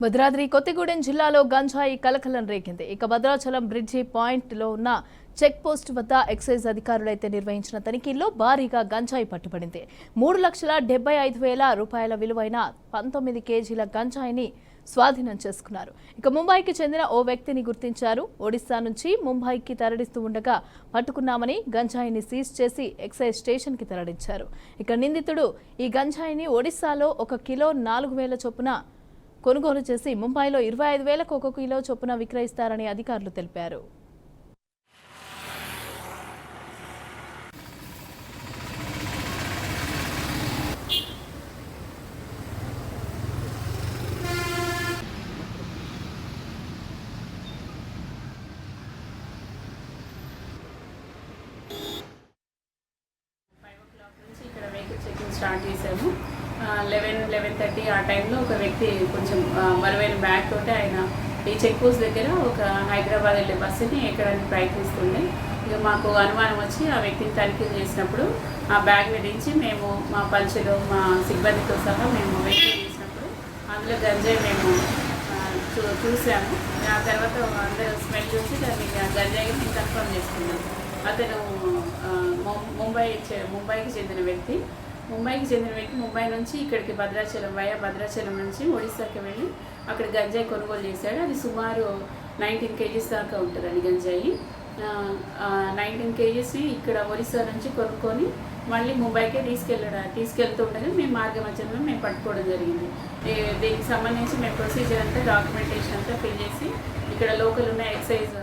భద్రాద్రి కొత్తగూడెం జిల్లాలో గంజాయి కలకలం రేగింది. ఇక భద్రాచలం బ్రిడ్జి పాయింట్లో ఉన్న చెక్ పోస్ట్ వద్ద ఎక్సైజ్ అధికారులైతే నిర్వహించిన తనిఖీల్లో భారీగా గంజాయి పట్టుబడింది. 3,75,000 రూపాయల విలువైన 19 కేజీల గంజాయిని స్వాధీనం చేసుకున్నారు. ఇక ముంబైకి చెందిన ఓ వ్యక్తిని గుర్తించారు. ఒడిశా నుంచి ముంబైకి తరలిస్తూ ఉండగా పట్టుకున్నామని గంజాయిని సీజ్ చేసి ఎక్సైజ్ స్టేషన్కి తరలించారు. ఇక నిందితుడు ఈ గంజాయిని ఒడిశాలో 1 కిలో 4,000 చొప్పున కొనుగోలు చేసి ముంబైలో 25,000కు 1 కిలో చొప్పున విక్రయిస్తారని అధికారులు తెలిపారు. ఇక్కడ వెహికల్ చెకింగ్ స్టార్ట్ చేసాము. 11:30 ఆ టైంలో ఒక వ్యక్తి కొంచెం మరువైన బ్యాగ్ తోటి ఆయన ఈ చెక్ పోస్ట్ దగ్గర ఒక హైదరాబాద్ వెళ్ళే బస్సుని ఎక్కడానికి ప్రయత్నిస్తుండే. ఇక మాకు అనుమానం వచ్చి ఆ వ్యక్తిని తనిఖీ చేసినప్పుడు ఆ బ్యాగ్ని దించి మేము మా పంచులు మా సిబ్బందితో సహా మేము వెరిఫై చేసినప్పుడు అందులో గంజాయి మేము చూసాము. ఆ తర్వాత అందరూ స్మెల్ చూసి దాన్ని గంజాయి మేము కన్ఫర్మ్ చేసుకున్నాము. అతను ముంబైకి చెందిన వ్యక్తి. ముంబై నుంచి ఇక్కడికి భద్రాచలం నుంచి ఒడిశాకి వెళ్ళి అక్కడ గంజాయి కొనుగోలు చేశాడు. అది సుమారు 19 కేజీస్ దాకా ఉంటుందండి గంజాయి. 19 కేజీస్ని ఇక్కడ ఒడిశా నుంచి కొనుక్కొని మళ్ళీ ముంబైకే తీసుకెళ్తూ ఉండగా మేము మార్గమధ్యంలో మేము పట్టుకోవడం జరిగింది. దీనికి సంబంధించి మేము ప్రొసీజర్ అంతా డాక్యుమెంటేషన్ అంతా ఫిల్ చేసి ఇక్కడ లోకల్ ఉన్న ఎక్సైజ్